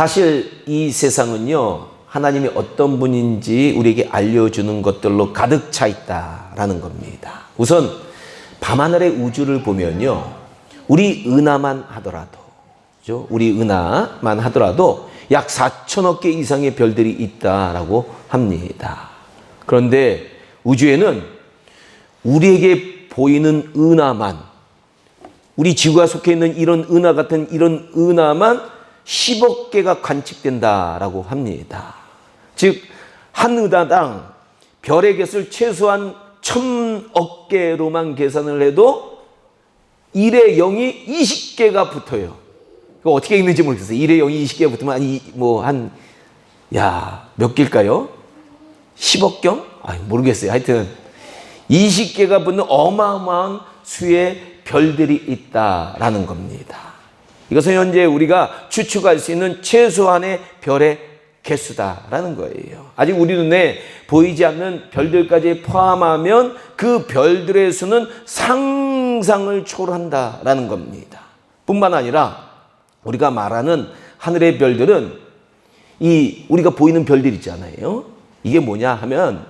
사실 이 세상은요, 하나님이 어떤 분인지 우리에게 알려주는 것들로 가득 차 있다라는 겁니다. 우선 밤하늘의 우주를 보면요, 우리 은하만 하더라도, 그죠? 우리 은하만 하더라도 약 4천억 개 이상의 별들이 있다라고 합니다. 그런데 우주에는 우리에게 보이는 은하만, 우리 지구가 속해 있는 이런 은하 같은 이런 은하만 10억 개가 관측된다라고 합니다. 즉, 한 은하당 별의 개수를 최소한 1000억 개로만 계산을 해도 1의 0이 20개가 붙어요. 그거 어떻게 읽는지 모르겠어요. 1의 0이 20개가 붙으면 몇 개일까요? 10억경? 모르겠어요. 하여튼 20개가 붙는 어마어마한 수의 별들이 있다라는 겁니다. 이것은 현재 우리가 추측할 수 있는 최소한의 별의 개수다라는 거예요. 아직 우리 눈에 보이지 않는 별들까지 포함하면 그 별들의 수는 상상을 초월한다라는 겁니다. 뿐만 아니라 우리가 말하는 하늘의 별들은 우리가 보이는 별들 있잖아요. 이게 뭐냐 하면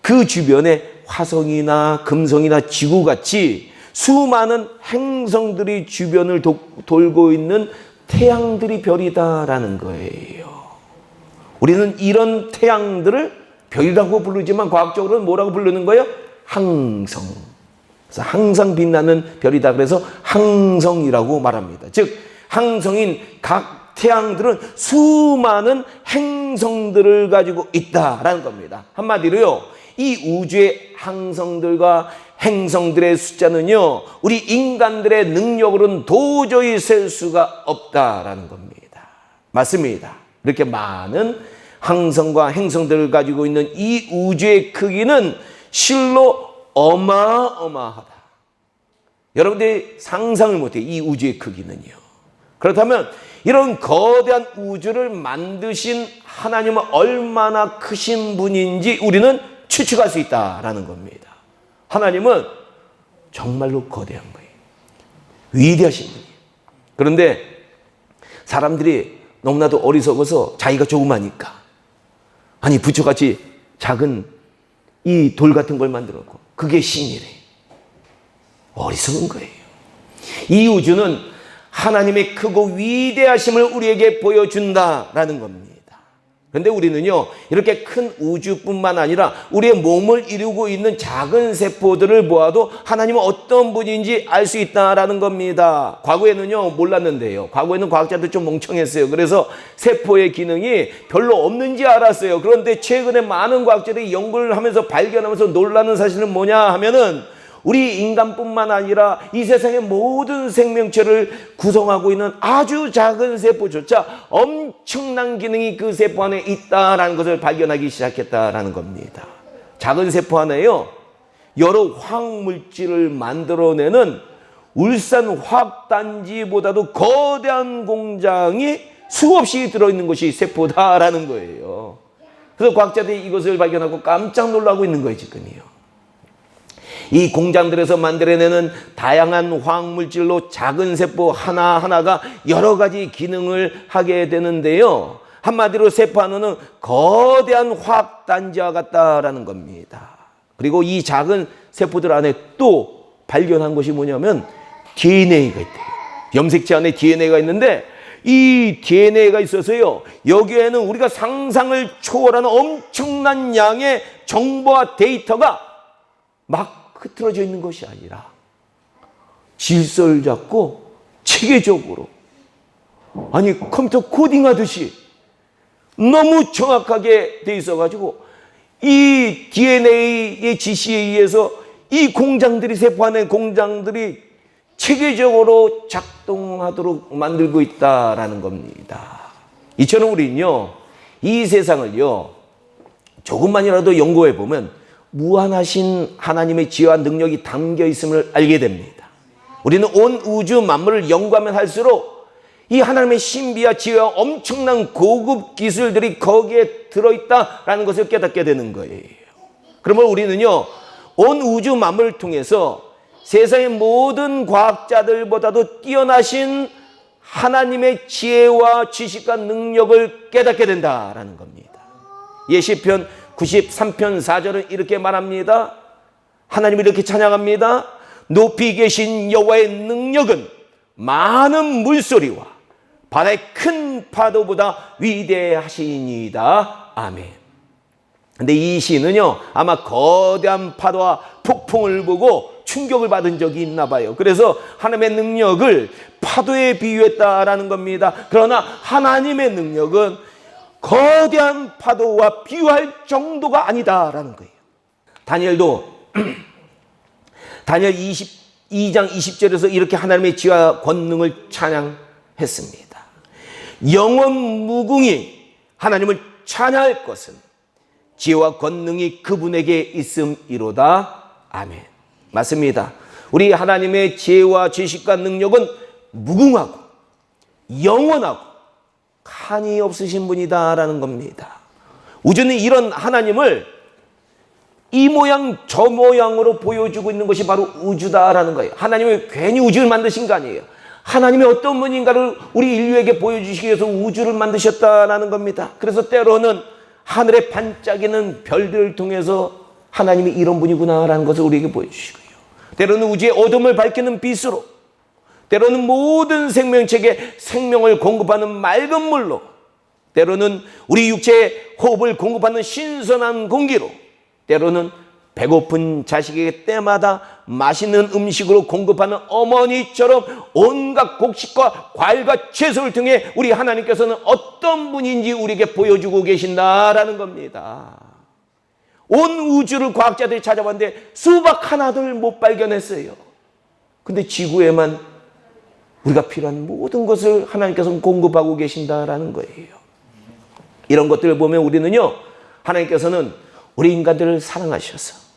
그 주변에 화성이나 금성이나 지구같이 수많은 행성들이 주변을 돌고 있는 태양들이 별이다라는 거예요. 우리는 이런 태양들을 별이라고 부르지만 과학적으로는 뭐라고 부르는 거예요? 항성. 그래서 항상 빛나는 별이다. 그래서 항성이라고 말합니다. 즉, 항성인 각 태양들은 수많은 행성들을 가지고 있다라는 겁니다. 한마디로요, 이 우주의 항성들과 행성들의 숫자는요, 우리 인간들의 능력으로는 도저히 셀 수가 없다라는 겁니다. 맞습니다. 이렇게 많은 항성과 행성들을 가지고 있는 이 우주의 크기는 실로 어마어마하다. 여러분들이 상상을 못해요. 이 우주의 크기는요. 그렇다면 이런 거대한 우주를 만드신 하나님은 얼마나 크신 분인지 우리는 추측할 수 있다라는 겁니다. 하나님은 정말로 거대한 거예요. 위대하신 분이에요. 그런데 사람들이 너무나도 어리석어서 자기가 조그마니까 부처같이 작은 이 돌 같은 걸 만들었고 그게 신이래. 어리석은 거예요. 이 우주는 하나님의 크고 위대하심을 우리에게 보여준다라는 겁니다. 그런데 우리는요, 이렇게 큰 우주뿐만 아니라 우리의 몸을 이루고 있는 작은 세포들을 보아도 하나님은 어떤 분인지 알 수 있다라는 겁니다. 과거에는요, 몰랐는데요. 과거에는 과학자들 좀 멍청했어요. 그래서 세포의 기능이 별로 없는지 알았어요. 그런데 최근에 많은 과학자들이 연구를 하면서 발견하면서 놀라는 사실은 뭐냐 하면은 우리 인간뿐만 아니라 이 세상의 모든 생명체를 구성하고 있는 아주 작은 세포조차 엄청난 기능이 그 세포 안에 있다라는 것을 발견하기 시작했다라는 겁니다. 작은 세포 안에요, 여러 화학물질을 만들어내는 울산 화학단지보다도 거대한 공장이 수없이 들어있는 것이 세포다라는 거예요. 그래서 과학자들이 이것을 발견하고 깜짝 놀라고 있는 거예요, 지금이요. 이 공장들에서 만들어내는 다양한 화학물질로 작은 세포 하나하나가 여러 가지 기능을 하게 되는데요. 한마디로 세포 하나는 거대한 화학단지와 같다라는 겁니다. 그리고 이 작은 세포들 안에 또 발견한 것이 뭐냐면 DNA가 있대요. 염색체 안에 DNA가 있는데 이 DNA가 있어서요, 여기에는 우리가 상상을 초월하는 엄청난 양의 정보와 데이터가 막 흐트러져 있는 것이 아니라 질서를 잡고 체계적으로 컴퓨터 코딩하듯이 너무 정확하게 돼 있어가지고 이 DNA의 지시에 의해서 이 공장들이, 세포 안의 공장들이 체계적으로 작동하도록 만들고 있다라는 겁니다. 이처럼 우리는요, 이 세상을요, 조금만이라도 연구해 보면 무한하신 하나님의 지혜와 능력이 담겨 있음을 알게 됩니다. 우리는 온 우주 만물을 연구하면 할수록 이 하나님의 신비와 지혜와 엄청난 고급 기술들이 거기에 들어있다라는 것을 깨닫게 되는 거예요. 그러면 우리는요, 온 우주 만물을 통해서 세상의 모든 과학자들보다도 뛰어나신 하나님의 지혜와 지식과 능력을 깨닫게 된다라는 겁니다. 시편 93편 4절은 이렇게 말합니다. 하나님을 이렇게 찬양합니다. 높이 계신 여호와의 능력은 많은 물소리와 바다의 큰 파도보다 위대하시니이다. 아멘. 근데 이 시는요, 아마 거대한 파도와 폭풍을 보고 충격을 받은 적이 있나 봐요. 그래서 하나님의 능력을 파도에 비유했다라는 겁니다. 그러나 하나님의 능력은 거대한 파도와 비유할 정도가 아니다라는 거예요. 다니엘도 다니엘 22장 20절에서 이렇게 하나님의 지혜와 권능을 찬양했습니다. 영원 무궁히 하나님을 찬양할 것은 지혜와 권능이 그분에게 있음이로다. 아멘. 맞습니다. 우리 하나님의 지혜와 지식과 능력은 무궁하고 영원하고 한이 없으신 분이다라는 겁니다. 우주는 이런 하나님을 이 모양 저 모양으로 보여주고 있는 것이 바로 우주다라는 거예요. 하나님이 괜히 우주를 만드신 거 아니에요. 하나님이 어떤 분인가를 우리 인류에게 보여주시기 위해서 우주를 만드셨다라는 겁니다. 그래서 때로는 하늘에 반짝이는 별들을 통해서 하나님이 이런 분이구나라는 것을 우리에게 보여주시고요. 때로는 우주의 어둠을 밝히는 빛으로, 때로는 모든 생명체에게 생명을 공급하는 맑은 물로, 때로는 우리 육체의 호흡을 공급하는 신선한 공기로, 때로는 배고픈 자식에게 때마다 맛있는 음식으로 공급하는 어머니처럼 온갖 곡식과 과일과 채소를 통해 우리 하나님께서는 어떤 분인지 우리에게 보여주고 계신다라는 겁니다. 온 우주를 과학자들이 찾아봤는데 수박 하나도 못 발견했어요. 근데 지구에만 우리가 필요한 모든 것을 하나님께서는 공급하고 계신다라는 거예요. 이런 것들을 보면 우리는요, 하나님께서는 우리 인간들을 사랑하셔서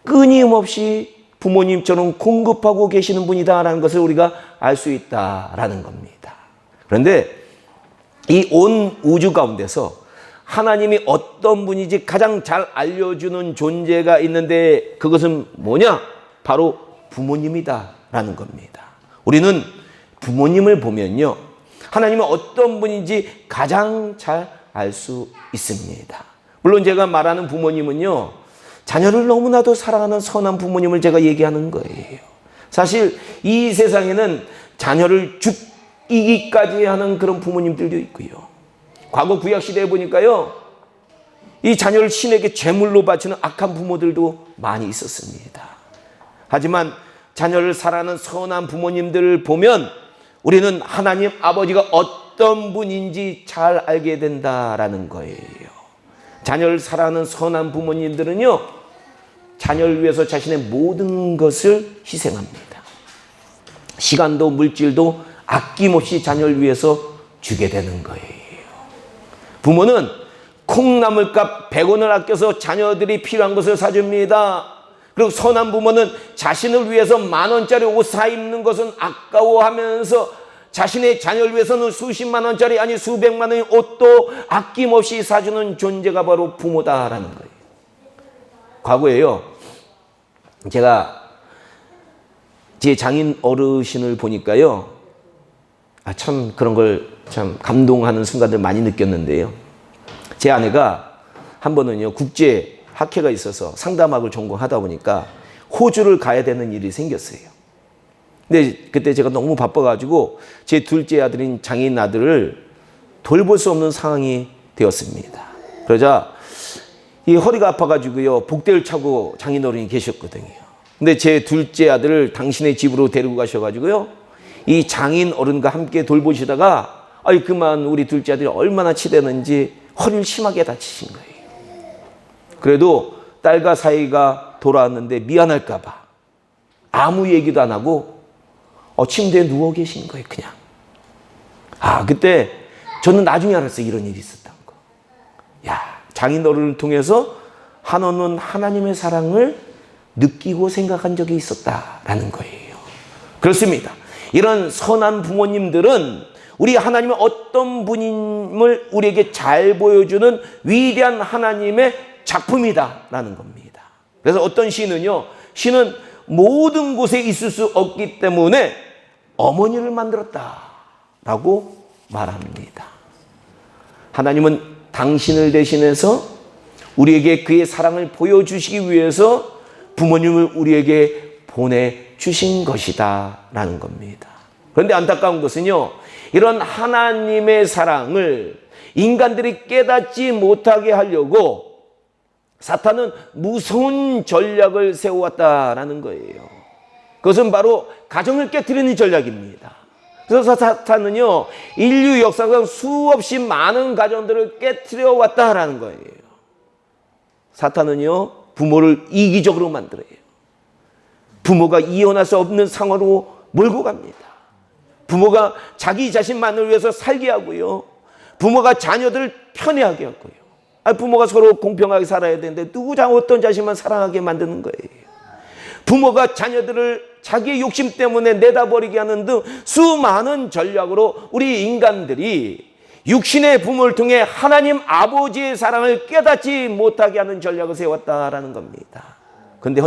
끊임없이 부모님처럼 공급하고 계시는 분이다라는 것을 우리가 알 수 있다라는 겁니다. 그런데 이 온 우주 가운데서 하나님이 어떤 분인지 가장 잘 알려주는 존재가 있는데 그것은 뭐냐? 바로 부모님이다라는 겁니다. 우리는 부모님을 보면요, 하나님은 어떤 분인지 가장 잘 알 수 있습니다. 물론 제가 말하는 부모님은요, 자녀를 너무나도 사랑하는 선한 부모님을 제가 얘기하는 거예요. 사실 이 세상에는 자녀를 죽이기까지 하는 그런 부모님들도 있고요. 과거 구약시대에 보니까요, 이 자녀를 신에게 제물로 바치는 악한 부모들도 많이 있었습니다. 하지만 자녀를 사랑하는 선한 부모님들을 보면 우리는 하나님 아버지가 어떤 분인지 잘 알게 된다라는 거예요. 자녀를 사랑하는 선한 부모님들은요, 자녀를 위해서 자신의 모든 것을 희생합니다. 시간도 물질도 아낌없이 자녀를 위해서 주게 되는 거예요. 부모는 콩나물값 100원을 아껴서 자녀들이 필요한 것을 사줍니다. 그리고 선한 부모는 자신을 위해서 10,000원짜리 옷 사 입는 것은 아까워하면서 자신의 자녀를 위해서는 수십만 원짜리 아니 수백만 원의 옷도 아낌없이 사주는 존재가 바로 부모다라는 거예요. 과거에요, 제가 제 장인 어르신을 보니까요, 참 그런 걸 참 감동하는 순간들 많이 느꼈는데요. 제 아내가 한 번은요, 국제 학회가 있어서 상담학을 전공하다 보니까 호주를 가야 되는 일이 생겼어요. 근데 그때 제가 너무 바빠가지고 제 둘째 아들인 장인 아들을 돌볼 수 없는 상황이 되었습니다. 그러자 이 허리가 아파가지고요, 복대를 차고 장인어른이 계셨거든요. 근데 제 둘째 아들을 당신의 집으로 데리고 가셔가지고요, 이 장인어른과 함께 돌보시다가 그만 우리 둘째 아들이 얼마나 치대는지 허리를 심하게 다치신 거예요. 그래도 딸과 사이가 돌아왔는데 미안할까봐 아무 얘기도 안 하고 침대에 누워 계신 거예요, 그냥. 그때 저는 나중에 알았어요, 이런 일이 있었다는 거. 장인어른을 통해서 한없는 하나님의 사랑을 느끼고 생각한 적이 있었다라는 거예요. 그렇습니다. 이런 선한 부모님들은 우리 하나님의 어떤 분임을 우리에게 잘 보여주는 위대한 하나님의 작품이다라는 겁니다. 그래서 어떤 시는요, 시는 모든 곳에 있을 수 없기 때문에 어머니를 만들었다. 라고 말합니다. 하나님은 당신을 대신해서 우리에게 그의 사랑을 보여주시기 위해서 부모님을 우리에게 보내주신 것이다 라는 겁니다. 그런데 안타까운 것은요, 이런 하나님의 사랑을 인간들이 깨닫지 못하게 하려고 사탄은 무서운 전략을 세워왔다라는 거예요. 그것은 바로 가정을 깨트리는 전략입니다. 그래서 사탄은요, 인류 역사상 수없이 많은 가정들을 깨트려 왔다라는 거예요. 사탄은요, 부모를 이기적으로 만들어요. 부모가 이혼할 수 없는 상황으로 몰고 갑니다. 부모가 자기 자신만을 위해서 살게 하고요, 부모가 자녀들을 편애하게 하고요. 부모가 서로 공평하게 살아야 되는데 어떤 자신만 사랑하게 만드는 거예요. 부모가 자녀들을 자기의 욕심 때문에 내다버리게 하는 등 수많은 전략으로 우리 인간들이 육신의 부모를 통해 하나님 아버지의 사랑을 깨닫지 못하게 하는 전략을 세웠다라는 겁니다. 그런데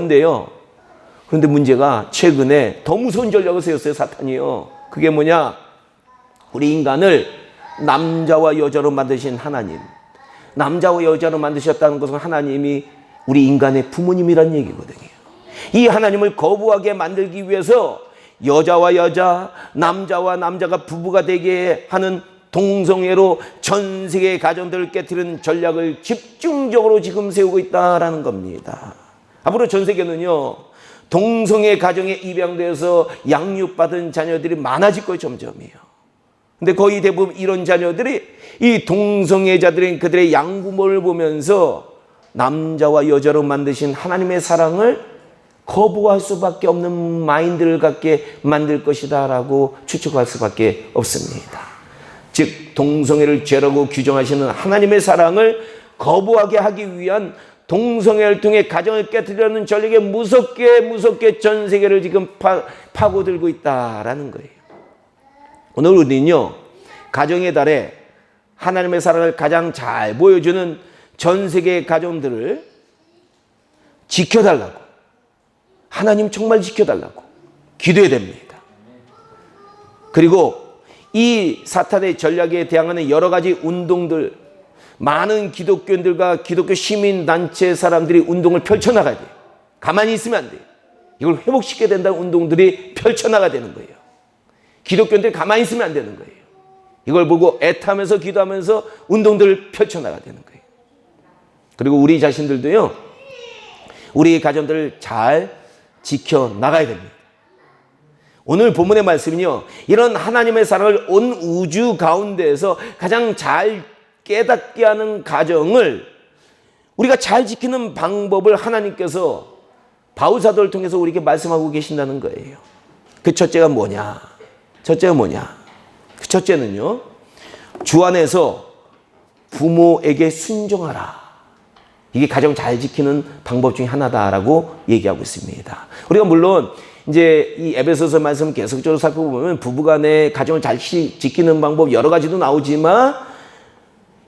문제가 최근에 더 무서운 전략을 세웠어요, 사탄이요. 그게 뭐냐? 우리 인간을 남자와 여자로 만드신 하나님, 남자와 여자로 만드셨다는 것은 하나님이 우리 인간의 부모님이란 얘기거든요. 이 하나님을 거부하게 만들기 위해서 여자와 여자, 남자와 남자가 부부가 되게 하는 동성애로 전 세계의 가정들을 깨트리는 전략을 집중적으로 지금 세우고 있다라는 겁니다. 앞으로 전 세계는요, 동성애 가정에 입양되어서 양육받은 자녀들이 많아질 거예요, 점점이요. 근데 거의 대부분 이런 자녀들이 이 동성애자들인 그들의 양부모를 보면서 남자와 여자로 만드신 하나님의 사랑을 거부할 수밖에 없는 마인드를 갖게 만들 것이다 라고 추측할 수밖에 없습니다. 즉 동성애를 죄라고 규정하시는 하나님의 사랑을 거부하게 하기 위한 동성애를 통해 가정을 깨뜨리려는 전략에 무섭게 전 세계를 지금 파고들고 있다라는 거예요. 오늘 우리는요, 가정의 달에 하나님의 사랑을 가장 잘 보여주는 전 세계의 가정들을 지켜달라고, 하나님 정말 지켜달라고 기도해야 됩니다. 그리고 이 사탄의 전략에 대항하는 여러 가지 운동들, 많은 기독교인들과 기독교 시민단체 사람들이 운동을 펼쳐나가야 돼요. 가만히 있으면 안 돼요. 이걸 회복시켜야 된다는 운동들이 펼쳐나가야 되는 거예요. 기독교인들이 가만히 있으면 안 되는 거예요. 이걸 보고 애타면서 기도하면서 운동들을 펼쳐나가야 되는 거예요. 그리고 우리 자신들도요, 우리 가정들을 잘 지켜나가야 됩니다. 오늘 본문의 말씀은요, 이런 하나님의 사랑을 온 우주 가운데에서 가장 잘 깨닫게 하는 가정을 우리가 잘 지키는 방법을 하나님께서 바울사도를 통해서 우리에게 말씀하고 계신다는 거예요. 그 첫째가 뭐냐? 그 첫째는요, 주 안에서 부모에게 순종하라. 이게 가정 잘 지키는 방법 중에 하나다라고 얘기하고 있습니다. 우리가 물론 이제 이 에베소서 말씀 계속적으로 살펴보면 부부간의 가정을 잘 지키는 방법 여러 가지도 나오지만,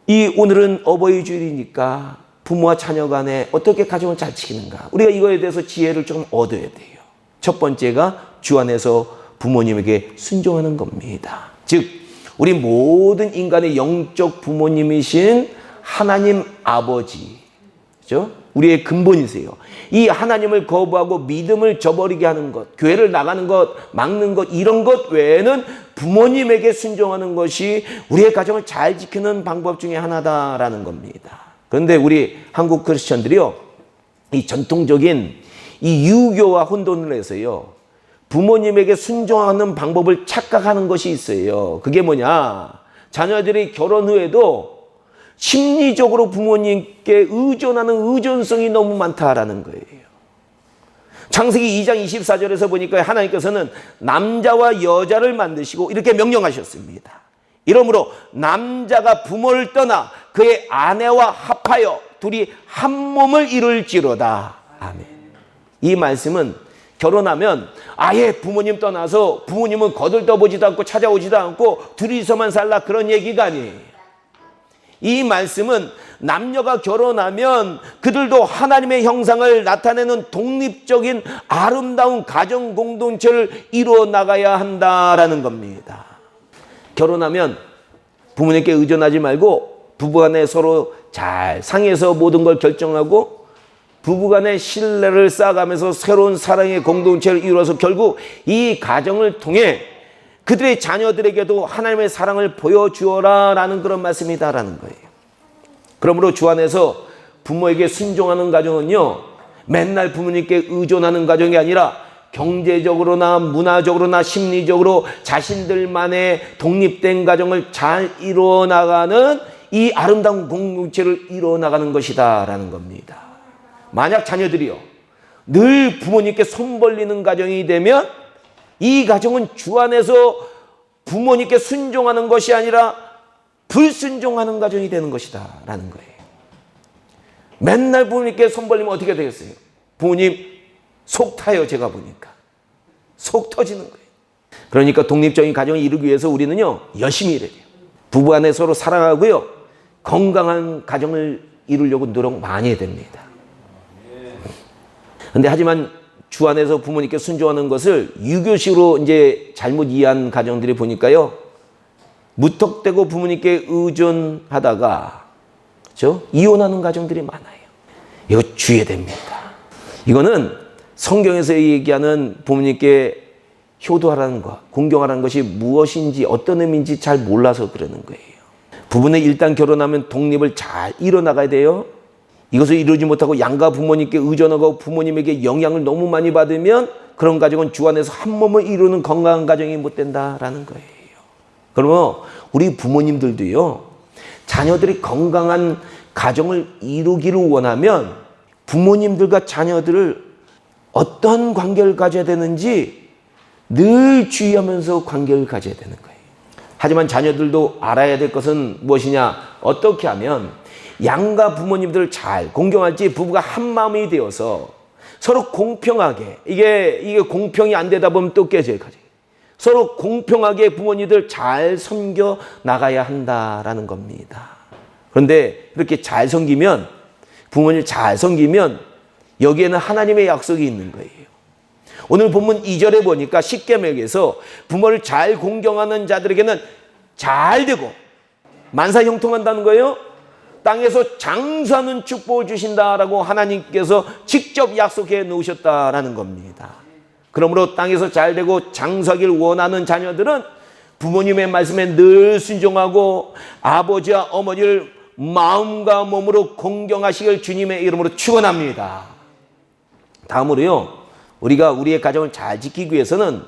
이 오늘은 어버이 주일이니까 부모와 자녀 간에 어떻게 가정을 잘 지키는가, 우리가 이거에 대해서 지혜를 좀 얻어야 돼요. 첫 번째가 주 안에서 부모님에게 순종하는 겁니다. 즉 우리 모든 인간의 영적 부모님이신 하나님 아버지, 그렇죠? 우리의 근본이세요. 이 하나님을 거부하고 믿음을 저버리게 하는 것, 교회를 나가는 것, 막는 것, 이런 것 외에는 부모님에게 순종하는 것이 우리의 가정을 잘 지키는 방법 중에 하나다라는 겁니다. 그런데 우리 한국 크리스천들이요, 이 전통적인 이 유교와 혼돈을 해서요, 부모님에게 순종하는 방법을 착각하는 것이 있어요. 그게 뭐냐? 자녀들이 결혼 후에도 심리적으로 부모님께 의존하는 의존성이 너무 많다라는 거예요. 창세기 2장 24절에서 보니까 하나님께서는 남자와 여자를 만드시고 이렇게 명령하셨습니다. 이러므로 남자가 부모를 떠나 그의 아내와 합하여 둘이 한 몸을 이룰지로다. 아멘. 이 말씀은 결혼하면 아예 부모님 떠나서 부모님은 거들떠보지도 않고 찾아오지도 않고 둘이서만 살라, 그런 얘기가 아니에요. 이 말씀은 남녀가 결혼하면 그들도 하나님의 형상을 나타내는 독립적인 아름다운 가정 공동체를 이루어 나가야 한다라는 겁니다. 결혼하면 부모님께 의존하지 말고 부부간에 서로 잘 상의해서 모든 걸 결정하고 부부간의 신뢰를 쌓아가면서 새로운 사랑의 공동체를 이루어서 결국 이 가정을 통해 그들의 자녀들에게도 하나님의 사랑을 보여주어라 라는 그런 말씀이다라는 거예요. 그러므로 주 안에서 부모에게 순종하는 가정은요, 맨날 부모님께 의존하는 가정이 아니라 경제적으로나 문화적으로나 심리적으로 자신들만의 독립된 가정을 잘 이루어 나가는 이 아름다운 공동체를 이루어 나가는 것이다 라는 겁니다. 만약 자녀들이요 늘 부모님께 손 벌리는 가정이 되면 이 가정은 주 안에서 부모님께 순종하는 것이 아니라 불순종하는 가정이 되는 것이다 라는 거예요. 맨날 부모님께 손 벌리면 어떻게 되겠어요? 부모님 속 타요. 제가 보니까 속 터지는 거예요. 그러니까 독립적인 가정을 이루기 위해서 우리는요 열심히 일해야 돼요. 부부 안에 서로 사랑하고요 건강한 가정을 이루려고 노력 많이 해야 됩니다. 근데 하지만 주 안에서 부모님께 순종하는 것을 유교식으로 이제 잘못 이해한 가정들이 보니까요 무턱대고 부모님께 의존하다가 그렇죠? 이혼하는 가정들이 많아요. 이거 주의해야 됩니다. 이거는 성경에서 얘기하는 부모님께 효도하라는 것, 공경하라는 것이 무엇인지 어떤 의미인지 잘 몰라서 그러는 거예요. 부부는 일단 결혼하면 독립을 잘 이뤄나가야 돼요. 이것을 이루지 못하고 양가 부모님께 의존하고 부모님에게 영향을 너무 많이 받으면 그런 가정은 주 안에서 한 몸을 이루는 건강한 가정이 못 된다라는 거예요. 그러면 우리 부모님들도요, 자녀들이 건강한 가정을 이루기를 원하면 부모님들과 자녀들을 어떤 관계를 가져야 되는지 늘 주의하면서 관계를 가져야 되는 거예요. 하지만 자녀들도 알아야 될 것은 무엇이냐? 어떻게 하면 양가 부모님들을 잘 공경할지 부부가 한 마음이 되어서 서로 공평하게 이게 공평이 안 되다 보면 또 깨져요. 서로 공평하게 부모님들 잘 섬겨 나가야 한다라는 겁니다. 그런데 그렇게 잘 섬기면 부모님 잘 섬기면 여기에는 하나님의 약속이 있는 거예요. 오늘 본문 2절에 보니까 십계명에서 부모를 잘 공경하는 자들에게는 잘 되고 만사 형통한다는 거예요. 땅에서 장수하는 축복을 주신다라고 하나님께서 직접 약속해 놓으셨다라는 겁니다. 그러므로 땅에서 잘 되고 장수하기를 원하는 자녀들은 부모님의 말씀에 늘 순종하고 아버지와 어머니를 마음과 몸으로 공경하시길 주님의 이름으로 축원합니다. 다음으로요, 우리가 우리의 가정을 잘 지키기 위해서는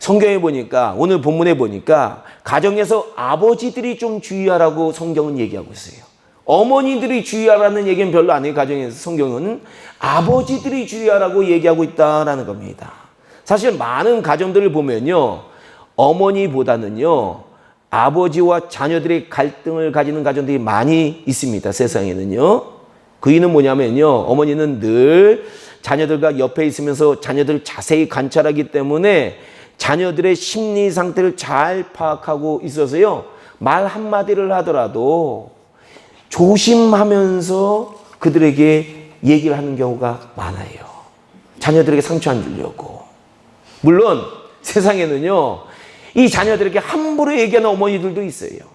성경에 보니까 오늘 본문에 보니까 가정에서 아버지들이 좀 주의하라고 성경은 얘기하고 있어요. 어머니들이 주의하라는 얘기는 별로 안 해요. 가정에서 성경은 아버지들이 주의하라고 얘기하고 있다라는 겁니다. 사실 많은 가정들을 보면요, 어머니보다는요 아버지와 자녀들의 갈등을 가지는 가정들이 많이 있습니다. 세상에는요. 그 이유는 뭐냐면요, 어머니는 늘 자녀들과 옆에 있으면서 자녀들을 자세히 관찰하기 때문에 자녀들의 심리 상태를 잘 파악하고 있어서요, 말 한마디를 하더라도 조심하면서 그들에게 얘기를 하는 경우가 많아요. 자녀들에게 상처 안 주려고. 물론 세상에는요, 이 자녀들에게 함부로 얘기하는 어머니들도 있어요.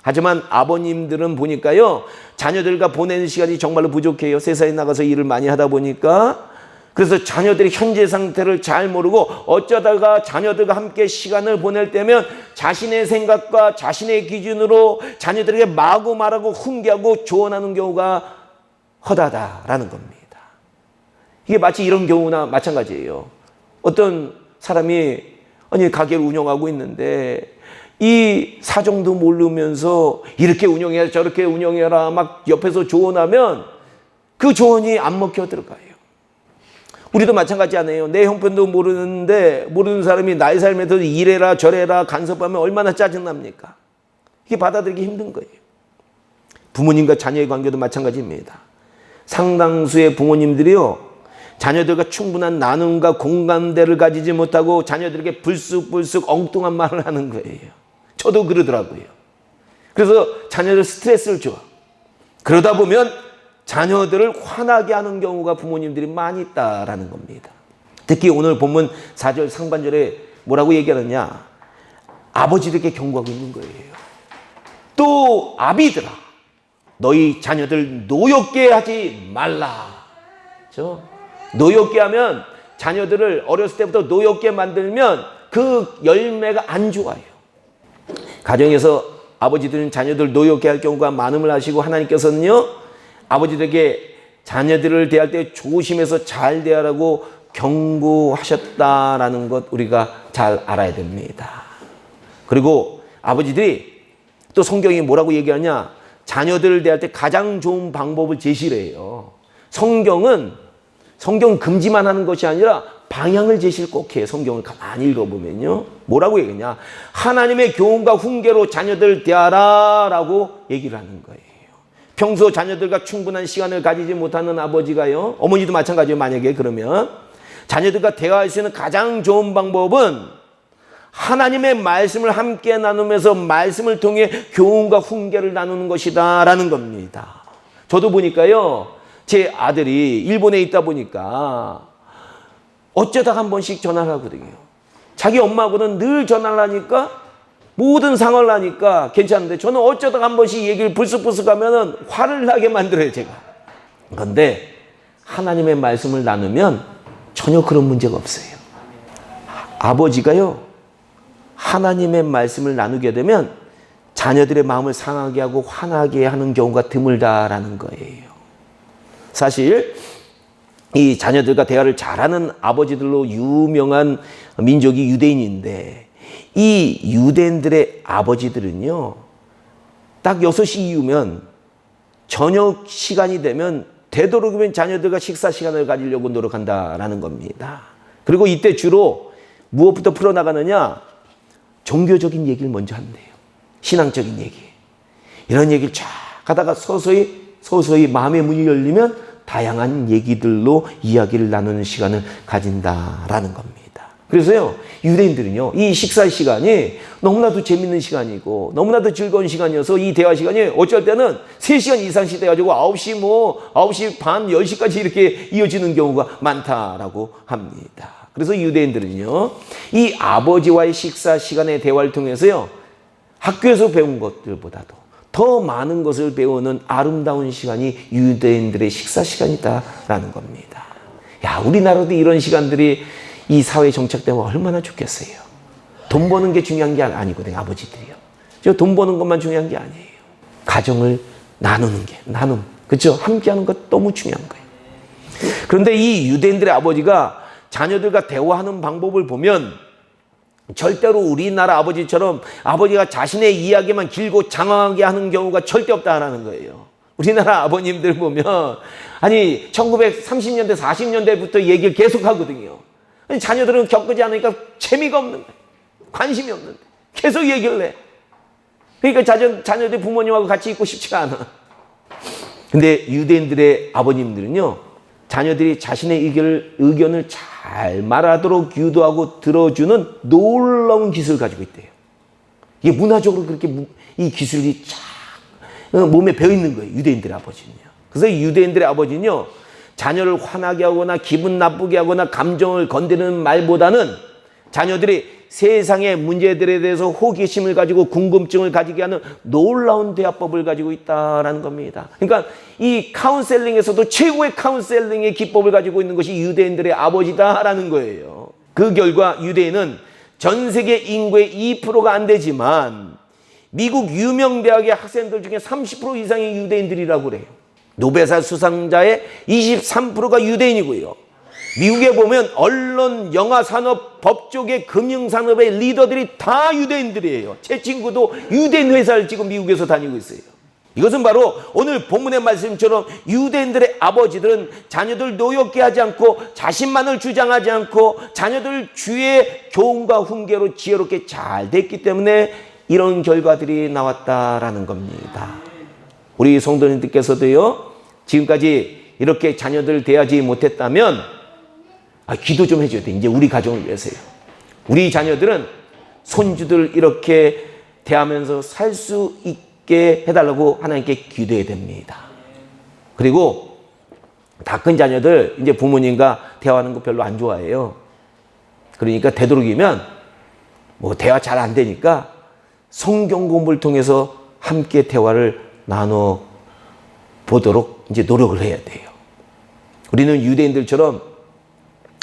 하지만 아버님들은 보니까요, 자녀들과 보내는 시간이 정말로 부족해요. 세상에 나가서 일을 많이 하다 보니까. 그래서 자녀들의 현재 상태를 잘 모르고 어쩌다가 자녀들과 함께 시간을 보낼 때면 자신의 생각과 자신의 기준으로 자녀들에게 마구 말하고 훈계하고 조언하는 경우가 허다하다라는 겁니다. 이게 마치 이런 경우나 마찬가지예요. 어떤 사람이 가게를 운영하고 있는데 이 사정도 모르면서 이렇게 운영해라 저렇게 운영해라 막 옆에서 조언하면 그 조언이 안 먹혀 들어가요. 우리도 마찬가지 아니에요. 내 형편도 모르는데 모르는 사람이 나의 삶에서 이래라 저래라 간섭하면 얼마나 짜증납니까? 이게 받아들이기 힘든 거예요. 부모님과 자녀의 관계도 마찬가지입니다. 상당수의 부모님들이요, 자녀들과 충분한 나눔과 공감대를 가지지 못하고 자녀들에게 불쑥불쑥 엉뚱한 말을 하는 거예요. 저도 그러더라고요. 그래서 자녀들 스트레스를 줘. 그러다 보면 자녀들을 화나게 하는 경우가 부모님들이 많이 있다라는 겁니다. 특히 오늘 본문 4절 상반절에 뭐라고 얘기하느냐? 아버지들에게 경고하고 있는 거예요. 또 아비들아, 너희 자녀들 노엽게 하지 말라. 그렇죠? 노엽게 하면 자녀들을 어렸을 때부터 노엽게 만들면 그 열매가 안 좋아요. 가정에서 아버지들은 자녀들 노엽게 할 경우가 많음을 아시고 하나님께서는요, 아버지들에게 자녀들을 대할 때 조심해서 잘 대하라고 경고하셨다라는 것 우리가 잘 알아야 됩니다. 그리고 아버지들이 또 성경이 뭐라고 얘기하냐, 자녀들을 대할 때 가장 좋은 방법을 제시를 해요. 성경 금지만 하는 것이 아니라 방향을 제시를 꼭 해요. 성경을 가만히 읽어보면요, 뭐라고 얘기하냐, 하나님의 교훈과 훈계로 자녀들 대하라 라고 얘기를 하는 거예요. 평소 자녀들과 충분한 시간을 가지지 못하는 아버지가요, 어머니도 마찬가지예요. 만약에 그러면 자녀들과 대화할 수 있는 가장 좋은 방법은 하나님의 말씀을 함께 나누면서 말씀을 통해 교훈과 훈계를 나누는 것이다 라는 겁니다. 저도 보니까요, 제 아들이 일본에 있다 보니까 어쩌다가 한 번씩 전화를 하거든요. 자기 엄마하고는 늘 전화를 하니까 모든 상황을 하니까 괜찮은데, 저는 어쩌다가 한 번씩 얘기를 불쑥불쑥 하면은 화를 나게 만들어요, 제가. 그런데 하나님의 말씀을 나누면 전혀 그런 문제가 없어요. 아버지가요, 하나님의 말씀을 나누게 되면 자녀들의 마음을 상하게 하고 화나게 하는 경우가 드물다라는 거예요. 사실 이 자녀들과 대화를 잘하는 아버지들로 유명한 민족이 유대인인데, 이 유대인들의 아버지들은요, 딱 6시 이후면 저녁 시간이 되면 되도록이면 자녀들과 식사 시간을 가지려고 노력한다라는 겁니다. 그리고 이때 주로 무엇부터 풀어나가느냐, 종교적인 얘기를 먼저 한대요. 신앙적인 얘기. 이런 얘기를 쫙 하다가 서서히 마음의 문이 열리면 다양한 얘기들로 이야기를 나누는 시간을 가진다라는 겁니다. 그래서요, 유대인들은요, 이 식사 시간이 너무나도 재밌는 시간이고 너무나도 즐거운 시간이어서 이 대화 시간이 어쩔 때는 3시간 이상씩 돼가지고 9시 반, 10시까지 이렇게 이어지는 경우가 많다라고 합니다. 그래서 유대인들은요, 이 아버지와의 식사 시간의 대화를 통해서요, 학교에서 배운 것들보다도 더 많은 것을 배우는 아름다운 시간이 유대인들의 식사 시간이다라는 겁니다. 야, 우리나라도 이런 시간들이 이 사회에 정착되면 얼마나 좋겠어요. 돈 버는 게 중요한 게 아니거든요, 아버지들이요. 돈 버는 것만 중요한 게 아니에요. 가정을 나누는 게, 그렇죠? 함께하는 것 너무 중요한 거예요. 그런데 이 유대인들의 아버지가 자녀들과 대화하는 방법을 보면 절대로 우리나라 아버지처럼 아버지가 자신의 이야기만 길고 장황하게 하는 경우가 절대 없다라는 거예요. 우리나라 아버님들 보면 1930년대, 40년대부터 얘기를 계속 하거든요. 자녀들은 겪지 않으니까 재미가 없는 거예요. 관심이 없는데 계속 얘기를 해. 그러니까 자녀들이 부모님하고 같이 있고 싶지가 않아. 근데 유대인들의 아버님들은요, 자녀들이 자신의 의견을 잘 말하도록 유도하고 들어주는 놀라운 기술을 가지고 있대요. 이게 문화적으로 그렇게 이 기술이 쫙 몸에 배어 있는 거예요, 유대인들의 아버지는요. 그래서 유대인들의 아버지는요, 자녀를 화나게 하거나 기분 나쁘게 하거나 감정을 건드리는 말보다는 자녀들이 세상의 문제들에 대해서 호기심을 가지고 궁금증을 가지게 하는 놀라운 대화법을 가지고 있다라는 겁니다. 그러니까 이 카운셀링에서도 최고의 카운셀링의 기법을 가지고 있는 것이 유대인들의 아버지다라는 거예요. 그 결과 유대인은 전 세계 인구의 2%가 안 되지만 미국 유명 대학의 학생들 중에 30% 이상이 유대인들이라고 그래요. 노벨상 수상자의 23%가 유대인이고요. 미국에 보면 언론, 영화 산업, 법 쪽의 금융 산업의 리더들이 다 유대인들이에요. 제 친구도 유대인 회사를 지금 미국에서 다니고 있어요. 이것은 바로 오늘 본문의 말씀처럼 유대인들의 아버지들은 자녀들 노엽게 하지 않고 자신만을 주장하지 않고 자녀들 주의 교훈과 훈계로 지혜롭게 잘 됐기 때문에 이런 결과들이 나왔다라는 겁니다. 우리 성도님들께서도요, 지금까지 이렇게 자녀들 대하지 못했다면 기도 좀 해줘야 돼. 이제 우리 가정을 위해서요. 우리 자녀들은 손주들 이렇게 대하면서 살 수 있게 해달라고 하나님께 기도해야 됩니다. 그리고 다 큰 자녀들 이제 부모님과 대화하는 거 별로 안 좋아해요. 그러니까 되도록이면 뭐 대화 잘 안 되니까 성경 공부를 통해서 함께 대화를 나눠 보도록 이제 노력을 해야 돼요. 우리는 유대인들처럼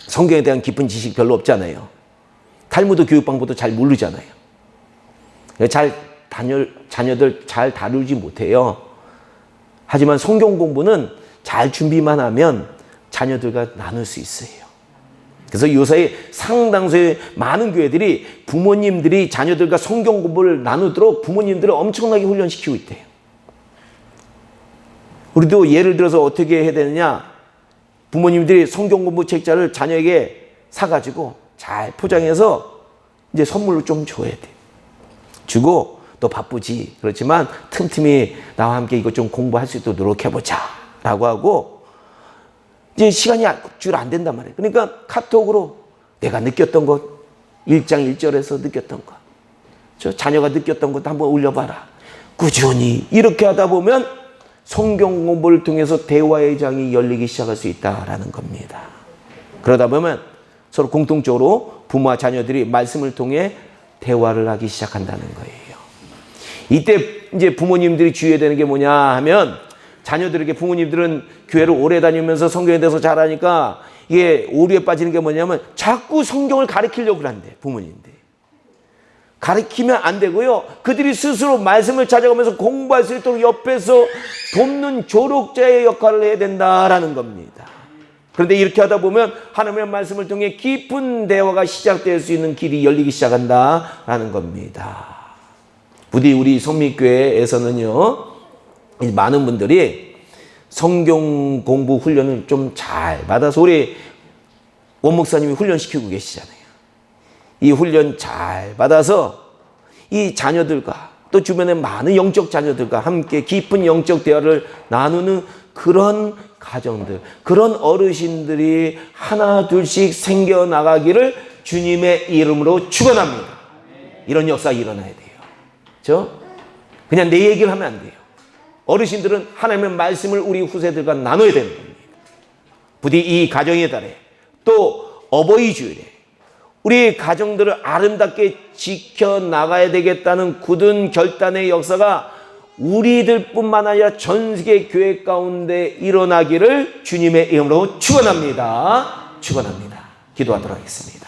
성경에 대한 깊은 지식 별로 없잖아요. 탈무드 교육 방법도 잘 모르잖아요. 자녀들 잘 다루지 못해요. 하지만 성경 공부는 잘 준비만 하면 자녀들과 나눌 수 있어요. 그래서 요새 상당수의 많은 교회들이 부모님들이 자녀들과 성경 공부를 나누도록 부모님들을 엄청나게 훈련시키고 있대요. 우리도 예를 들어서 어떻게 해야 되느냐? 부모님들이 성경 공부 책자를 자녀에게 사가지고 잘 포장해서 이제 선물로 좀 줘야 돼. 주고 너 바쁘지. 그렇지만 틈틈이 나와 함께 이것 좀 공부할 수 있도록 노력해보자. 라고 하고 이제 시간이 줄 안 된단 말이에요. 그러니까 카톡으로 내가 느꼈던 것, 1장 1절에서 느꼈던 것, 저 자녀가 느꼈던 것도 한번 올려봐라. 꾸준히 이렇게 하다 보면 성경 공부를 통해서 대화의 장이 열리기 시작할 수 있다라는 겁니다. 그러다 보면 서로 공통적으로 부모와 자녀들이 말씀을 통해 대화를 하기 시작한다는 거예요. 이때 이제 부모님들이 주의해야 되는 게 뭐냐 하면 자녀들에게 부모님들은 교회를 오래 다니면서 성경에 대해서 잘 하니까 이게 오류에 빠지는 게 뭐냐면 자꾸 성경을 가르치려고 한대, 부모님들이. 가르치면 안 되고요. 그들이 스스로 말씀을 찾아가면서 공부할 수 있도록 옆에서 돕는 조력자의 역할을 해야 된다라는 겁니다. 그런데 이렇게 하다 보면 하나님의 말씀을 통해 깊은 대화가 시작될 수 있는 길이 열리기 시작한다라는 겁니다. 부디 우리 선미교회에서는요, 많은 분들이 성경 공부 훈련을 좀 잘 받아서 우리 원 목사님이 훈련시키고 계시잖아요. 이 훈련 잘 받아서 이 자녀들과 또 주변의 많은 영적 자녀들과 함께 깊은 영적 대화를 나누는 그런 가정들, 그런 어르신들이 하나 둘씩 생겨나가기를 주님의 이름으로 축원합니다. 이런 역사가 일어나야 돼요. 그냥 내 얘기를 하면 안 돼요. 어르신들은 하나님의 말씀을 우리 후세들과 나눠야 되는 겁니다. 부디 이 가정의 달에 또 어버이 주일에 우리 가정들을 아름답게 지켜나가야 되겠다는 굳은 결단의 역사가 우리들뿐만 아니라 전 세계 교회 가운데 일어나기를 주님의 이름으로 축원합니다. 축원합니다. 기도하도록 하겠습니다.